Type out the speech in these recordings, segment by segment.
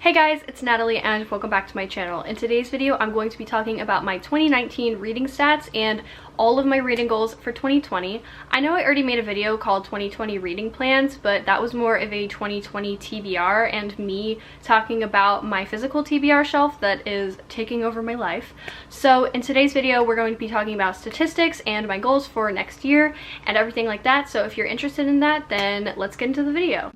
Hey guys, it's Natalie and welcome back to my channel. In today's video, I'm going to be talking about my 2019 reading stats and all of my reading goals for 2020. I know I already made a video called 2020 reading plans, but that was more of a 2020 TBR and me talking about my physical TBR shelf that is taking over my life. So in today's video, we're going to be talking about statistics and my goals for next year and everything like that. So if you're interested in that, then let's get into the video.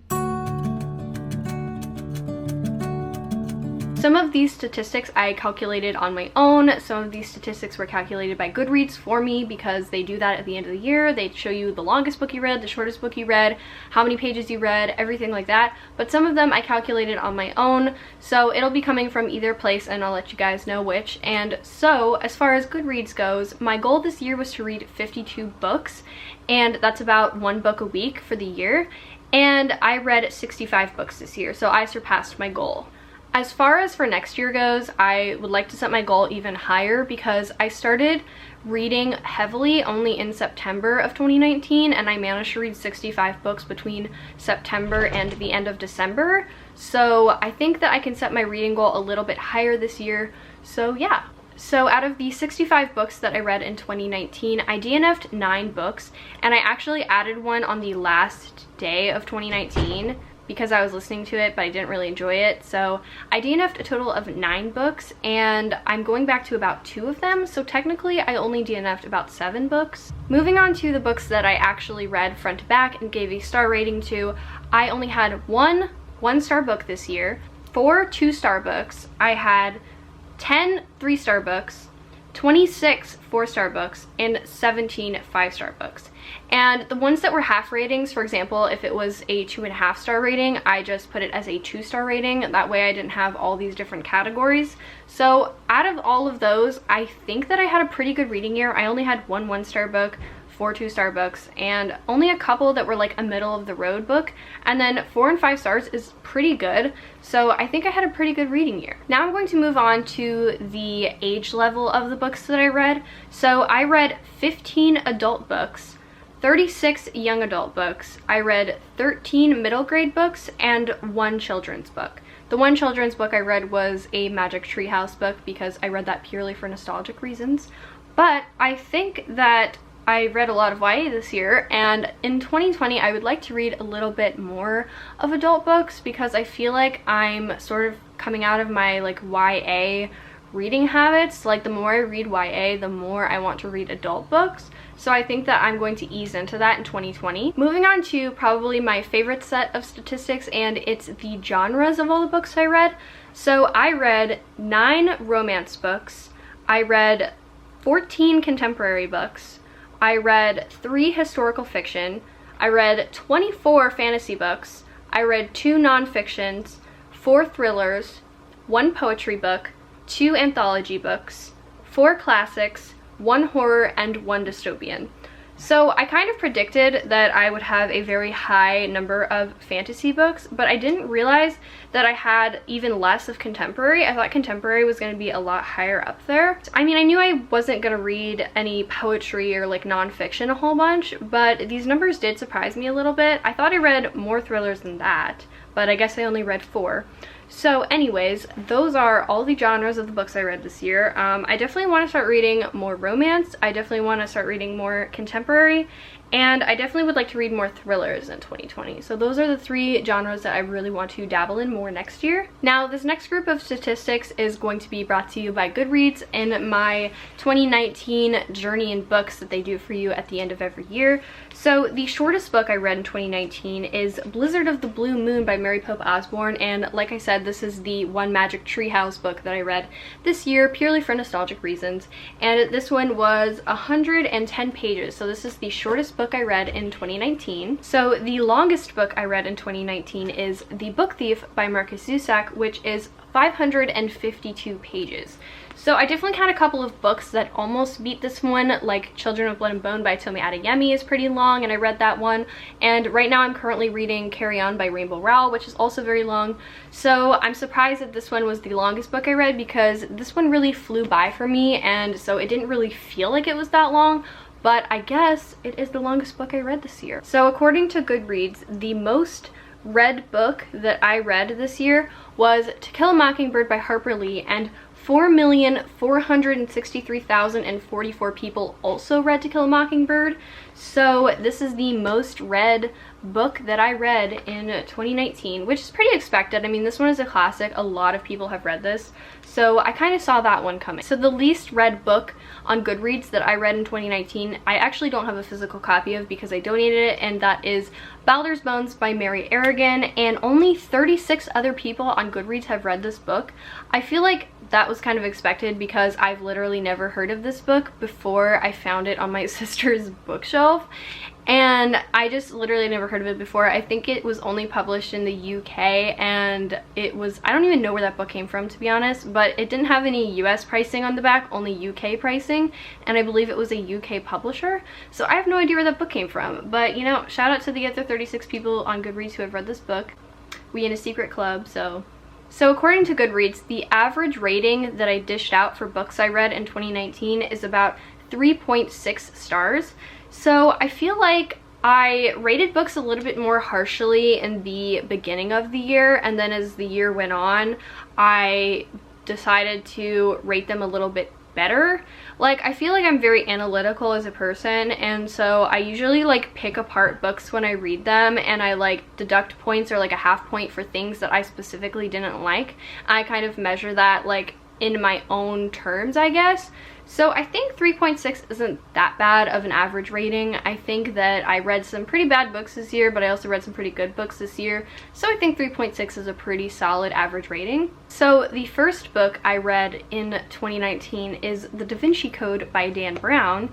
Some of these statistics I calculated on my own. Some of these statistics were calculated by Goodreads for me because they do that at the end of the year. They show you the longest book you read, the shortest book you read, how many pages you read, everything like that. But some of them I calculated on my own, so it'll be coming from either place and I'll let you guys know which. And so as far as Goodreads goes, my goal this year was to read 52 books, and that's about one book a week for the year. And I read 65 books this year, so I surpassed my goal. As far as for next year goes, I would like to set my goal even higher because I started reading heavily only in September of 2019 and I managed to read 65 books between September and the end of December. So I think that I can set my reading goal a little bit higher this year. So yeah. So out of the 65 books that I read in 2019, I DNF'd 9 books, and I actually added one on the last day of 2019 because I was listening to it, but I didn't really enjoy it. So I DNF'd a total of 9 books, and I'm going back to about 2 of them. So technically, I only DNF'd about 7 books. Moving on to the books that I actually read front to back and gave a star rating to, I only had one 1-star book this year, 4 2-star books. I had 10 3-star books, 26 4-star books, and 17 5-star books. And the ones that were half ratings, for example, if it was a 2.5-star rating, I just put it as a 2-star rating. That way I didn't have all these different categories. So out of all of those, I think that I had a pretty good reading year. I only had one 1-star book, 4 2-star books, and only a couple that were like a middle of the road book, and then 4 and 5 stars is pretty good. So I think I had a pretty good reading year. Now I'm going to move on to the age level of the books that I read. So I read 15 adult books, 36 young adult books. I read 13 middle grade books and 1 children's book. The one children's book I read was a Magic Treehouse book because I read that purely for nostalgic reasons. But I think that I read a lot of YA this year, and in 2020 I would like to read a little bit more of adult books because I feel like I'm sort of coming out of my like YA reading habits. Like the more I read YA, the more I want to read adult books. So I think that I'm going to ease into that in 2020. Moving on to probably my favorite set of statistics, and it's the genres of all the books I read. So I read 9 romance books, I read 14 contemporary books, I read 3 historical fiction, I read 24 fantasy books, I read 2 nonfictions, 4 thrillers, 1 poetry book, 2 anthology books, 4 classics, 1 horror, and 1 dystopian. So I kind of predicted that I would have a very high number of fantasy books, but I didn't realize that I had even less of contemporary. I thought contemporary was going to be a lot higher up there. I mean, I knew I wasn't going to read any poetry or like nonfiction a whole bunch, but these numbers did surprise me a little bit. I thought I read more thrillers than that, but I guess I only read 4. So anyways, those are all the genres of the books I read this year. I definitely want to start reading more romance. I definitely want to start reading more contemporary. And I definitely would like to read more thrillers in 2020. So those are the 3 genres that I really want to dabble in more next year. Now, this next group of statistics is going to be brought to you by Goodreads in my 2019 journey in books that they do for you at the end of every year. So the shortest book I read in 2019 is Blizzard of the Blue Moon by Mary Pope Osborne, and like I said, this is the one Magic Treehouse book that I read this year purely for nostalgic reasons, and this one was 110 pages. So this is the shortest book I read in 2019. So the longest book I read in 2019 is The Book Thief by Marcus Zusak, which is 552 pages. So I definitely had a couple of books that almost beat this one, like Children of Blood and Bone by Tomi Adeyemi is pretty long, and I read that one. And right now I'm currently reading Carry On by Rainbow Rowell, which is also very long. So I'm surprised that this one was the longest book I read because this one really flew by for me, and so it didn't really feel like it was that long. But I guess it is the longest book I read this year. So according to Goodreads, the most read book that I read this year was To Kill a Mockingbird by Harper Lee, and 4,463,044 people also read To Kill a Mockingbird. So this is the most read book that I read in 2019, which is pretty expected. I mean, this one is a classic. A lot of people have read this, so I kind of saw that one coming. So the least read book on Goodreads that I read in 2019, I actually don't have a physical copy of because I donated it, and that is Baldur's Bones by Mary Aragon, and only 36 other people on Goodreads have read this book. I feel like that was kind of expected because I've literally never heard of this book before I found it on my sister's bookshelf, and I just literally never heard of it before. I think it was only published in the UK, and it was, I don't even know where that book came from, to be honest, but it didn't have any US pricing on the back, only UK pricing, and I believe it was a UK publisher, so I have no idea where that book came from. But you know, shout out to the other 36 people on Goodreads who have read this book. We in a secret club. So according to Goodreads, the average rating that I dished out for books I read in 2019 is about 3.6 stars. So I feel like I rated books a little bit more harshly in the beginning of the year, and then as the year went on, I decided to rate them a little bit better. Like, I feel like I'm very analytical as a person, and so I usually like pick apart books when I read them, and I like deduct points or like a half point for things that I specifically didn't like. I kind of measure that like in my own terms, I guess. So I think 3.6 isn't that bad of an average rating. I think that I read some pretty bad books this year, but I also read some pretty good books this year. So I think 3.6 is a pretty solid average rating. So the first book I read in 2019 is The Da Vinci Code by Dan Brown.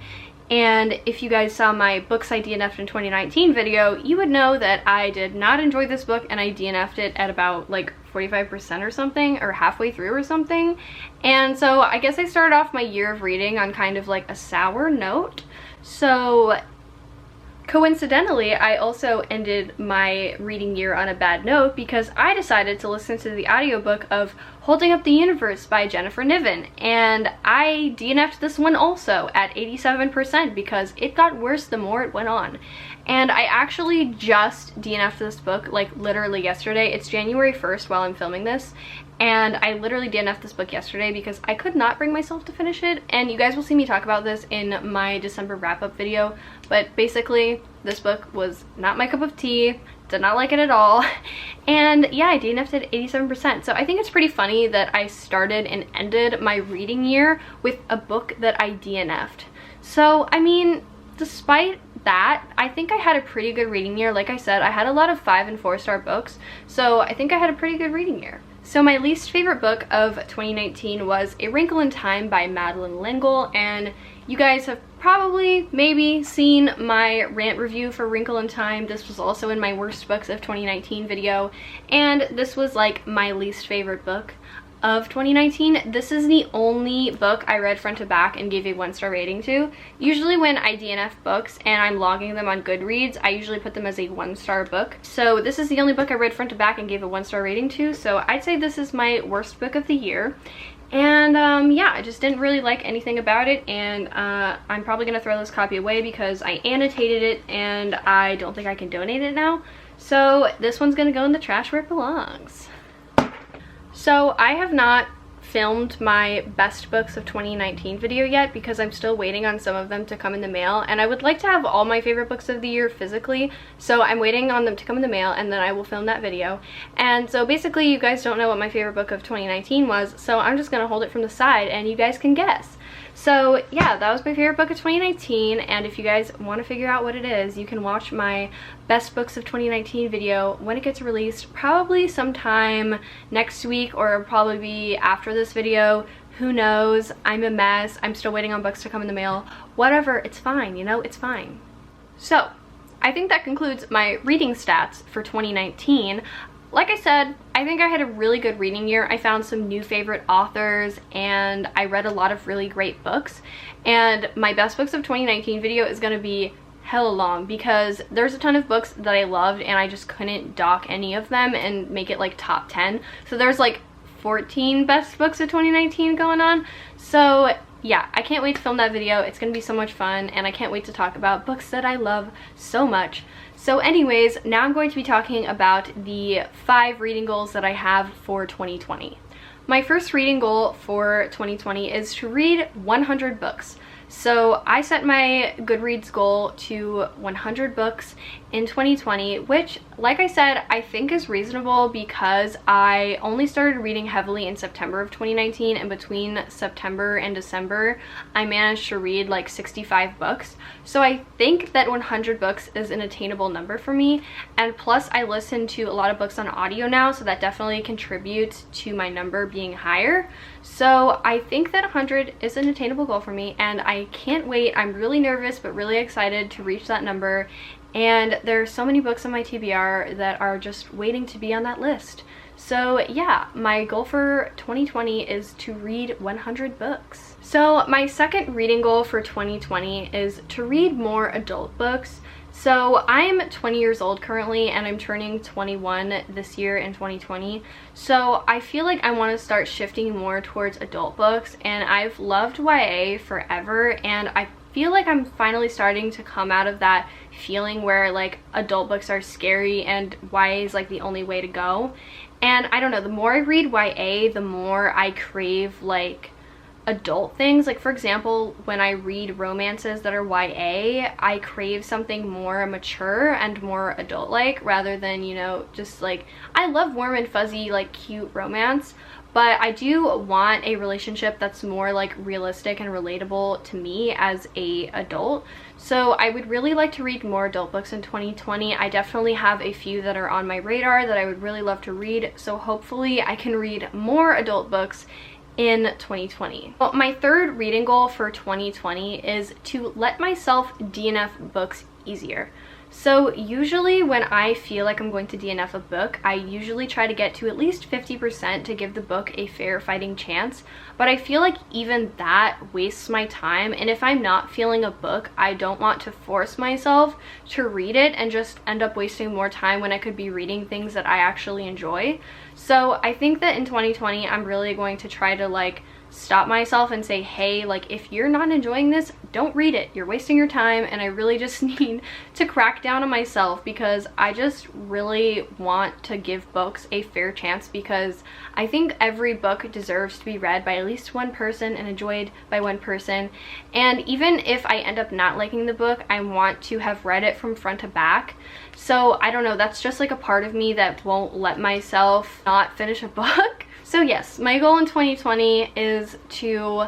And if you guys saw my books I DNF'd in 2019 video, you would know that I did not enjoy this book, and I DNF'd it at about like 45% or something, or halfway through or something. And so I guess I started off my year of reading on kind of like a sour note. So coincidentally, I also ended my reading year on a bad note because I decided to listen to the audiobook of Holding Up the Universe by Jennifer Niven, and I DNF'd this one also at 87% because it got worse the more it went on. And I actually just DNF'd this book like literally yesterday. It's January 1st while I'm filming this, and I literally DNF'd this book yesterday because I could not bring myself to finish it, and you guys will see me talk about this in my December wrap-up video. But basically, this book was not my cup of tea, did not like it at all, and yeah, I DNF'd it 87%. So I think it's pretty funny that I started and ended my reading year with a book that I DNF'd. So I mean, despite that, I think I had a pretty good reading year. Like I said, I had a lot of 5- and 4-star books, so I think I had a pretty good reading year. So my least favorite book of 2019 was A Wrinkle in Time by Madeleine L'Engle, and you guys have probably maybe seen my rant review for Wrinkle in Time. This was also in my worst books of 2019 video, and this was like my least favorite book of 2019. This is the only book I read front to back and gave a 1-star rating to. Usually when I DNF books and I'm logging them on Goodreads, I usually put them as a 1-star book. So this is the only book I read front to back and gave a 1-star rating to, so I'd say this is my worst book of the year. And yeah, I just didn't really like anything about it, and I'm probably gonna throw this copy away because I annotated it and I don't think I can donate it now. So this one's gonna go in the trash where it belongs. So I have not filmed my best books of 2019 video yet because I'm still waiting on some of them to come in the mail, and I would like to have all my favorite books of the year physically, so I'm waiting on them to come in the mail and then I will film that video. And so basically you guys don't know what my favorite book of 2019 was, so I'm just gonna hold it from the side and you guys can guess. So yeah, that was my favorite book of 2019, and if you guys want to figure out what it is, you can watch my best books of 2019 video when it gets released, probably sometime next week or probably be after this video. Who knows? I'm a mess. I'm still waiting on books to come in the mail. Whatever, it's fine, you know, it's fine. So I think that concludes my reading stats for 2019. Like I said, I think I had a really good reading year. I found some new favorite authors and I read a lot of really great books. And my best books of 2019 video is going to be hella long because there's a ton of books that I loved and I just couldn't dock any of them and make it like top 10. So there's like 14 best books of 2019 going on. So yeah, I can't wait to film that video. It's gonna be so much fun and I can't wait to talk about books that I love so much. So anyways, now I'm going to be talking about the 5 reading goals that I have for 2020. My first reading goal for 2020 is to read 100 books. So I set my Goodreads goal to 100 books in 2020, which, like I said, I think is reasonable because I only started reading heavily in September of 2019, and between September and December, I managed to read like 65 books. So I think that 100 books is an attainable number for me, and plus I listen to a lot of books on audio now, so that definitely contributes to my number being higher. So I think that 100 is an attainable goal for me, and I can't wait. I'm really nervous but really excited to reach that number, and there are so many books on my TBR that are just waiting to be on that list. So yeah, my goal for 2020 is to read 100 books. So my second reading goal for 2020 is to read more adult books. So I'm 20 years old currently, and I'm turning 21 this year in 2020. So I feel like I want to start shifting more towards adult books, and I've loved YA forever, and I feel like I'm finally starting to come out of that feeling where like adult books are scary and YA is like the only way to go. And I don't know, the more I read YA, the more I crave like adult things. Like for example, when I read romances that are YA, I crave something more mature and more adult-like rather than, you know, just like, I love warm and fuzzy like cute romance, but I do want a relationship that's more like realistic and relatable to me as a adult. So I would really like to read more adult books in 2020. I definitely have a few that are on my radar that I would really love to read, so hopefully I can read more adult books in 2020. Well, my third reading goal for 2020 is to let myself DNF books easier. So usually when I feel like I'm going to DNF a book, I usually try to get to at least 50% to give the book a fair fighting chance, but I feel like even that wastes my time, and if I'm not feeling a book, I don't want to force myself to read it and just end up wasting more time when I could be reading things that I actually enjoy. So I think that in 2020, I'm really going to try to like stop myself and say, hey, like if you're not enjoying this, don't read it, you're wasting your time. And I really just need to crack down on myself because I just really want to give books a fair chance, because I think every book deserves to be read by at least one person and enjoyed by one person. And even if I end up not liking the book, I want to have read it from front to back. So I don't know, that's just like a part of me that won't let myself not finish a book. So yes, my goal in 2020 is to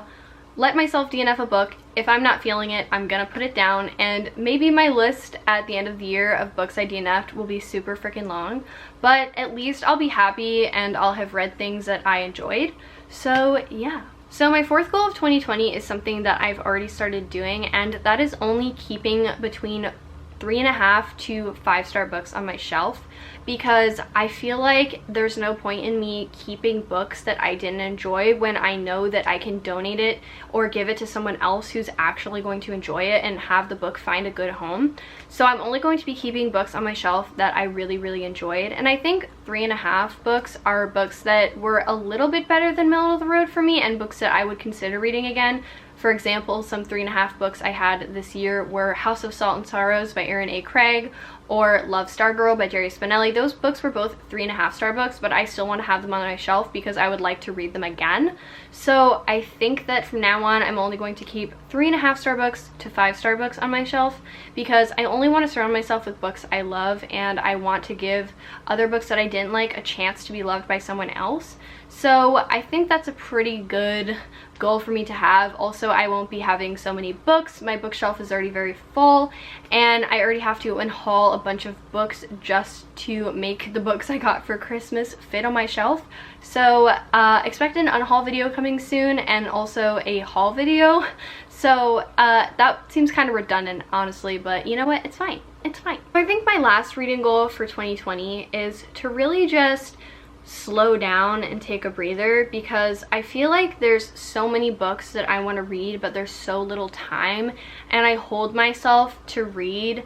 let myself DNF a book. If I'm not feeling it, I'm gonna put it down, and maybe my list at the end of the year of books I DNF'd will be super freaking long, but at least I'll be happy and I'll have read things that I enjoyed. So yeah. So my fourth goal of 2020 is something that I've already started doing, and that is only keeping between 3.5 to 5-star books on my shelf, because I feel like there's no point in me keeping books that I didn't enjoy when I know that I can donate it or give it to someone else who's actually going to enjoy it and have the book find a good home. So I'm only going to be keeping books on my shelf that I really enjoyed, and I think 3.5 books are books that were a little bit better than middle of the road for me and books that I would consider reading again. For example, some 3.5 books I had this year were House of Salt and Sorrows by Erin A. Craig or Love Stargirl by Jerry Spinelli. Those books were both 3.5-star books, but I still want to have them on my shelf because I would like to read them again. So I think that from now on, I'm only going to keep 3.5-star books to 5-star books on my shelf, because I only want to surround myself with books I love, and I want to give other books that I didn't like a chance to be loved by someone else. So I think that's a pretty good goal for me to have. Also, I won't be having so many books. My bookshelf is already very full, and I already have to unhaul a bunch of books just to make the books I got for Christmas fit on my shelf. So expect an unhaul video coming soon, and also a haul video. So that seems kind of redundant, honestly, but you know what? It's fine. It's fine. I think my last reading goal for 2020 is to really just slow down and take a breather, because I feel like there's so many books that I want to read, but there's so little time, and I hold myself to read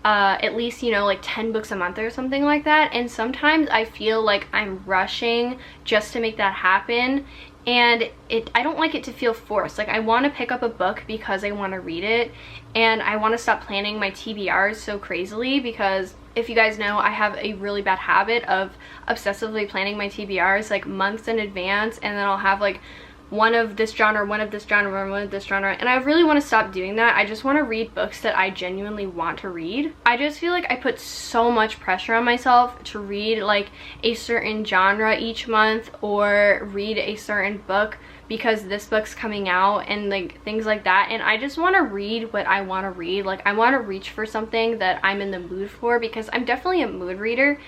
at least, you know, like 10 books a month or something like that, and sometimes I feel like I'm rushing just to make that happen, and I don't like it to feel forced. Like, I want to pick up a book because I want to read it, and I want to stop planning my TBRs so crazily, because if you guys know, I have a really bad habit of obsessively planning my TBRs like months in advance, and then I'll have like one of this genre, one of this genre, one of this genre, and I really want to stop doing that. I just want to read books that I genuinely want to read. I just feel like I put so much pressure on myself to read like a certain genre each month, or read a certain book because this book's coming out, and like things like that. And I just want to read what I want to read. Like, I want to reach for something that I'm in the mood for, because I'm definitely a mood reader,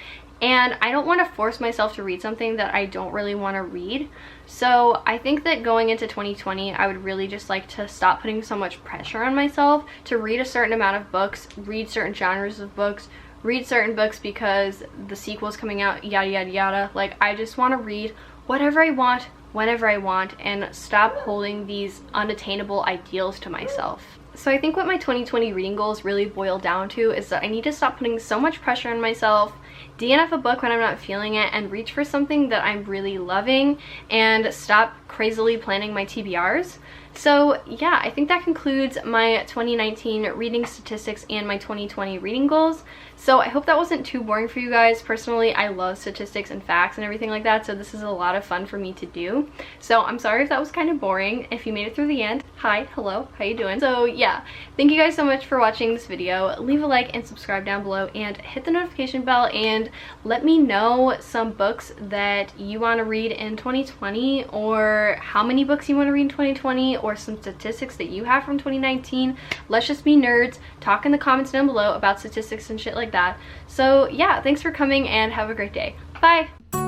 and I don't want to force myself to read something that I don't really want to read. So I think that going into 2020, I would really just like to stop putting so much pressure on myself to read a certain amount of books, read certain genres of books, read certain books because the sequel's coming out, yada yada yada. Like, I just want to read whatever I want, whenever I want, and stop holding these unattainable ideals to myself. So I think what my 2020 reading goals really boil down to is that I need to stop putting so much pressure on myself, DNF a book when I'm not feeling it, and reach for something that I'm really loving, and stop crazily planning my TBRs. So yeah, I think that concludes my 2019 reading statistics and my 2020 reading goals. So I hope that wasn't too boring for you guys. Personally, I love statistics and facts and everything like that, so this is a lot of fun for me to do. So I'm sorry if that was kind of boring. If you made it through the end, hi, hello, how you doing? So yeah, thank you guys so much for watching this video. Leave a like and subscribe down below, and hit the notification bell, and let me know some books that you want to read in 2020, or how many books you want to read in 2020, or some statistics that you have from 2019. Let's just be nerds. Talk in the comments down below about statistics and shit like that. So yeah, thanks for coming, and have a great day. Bye!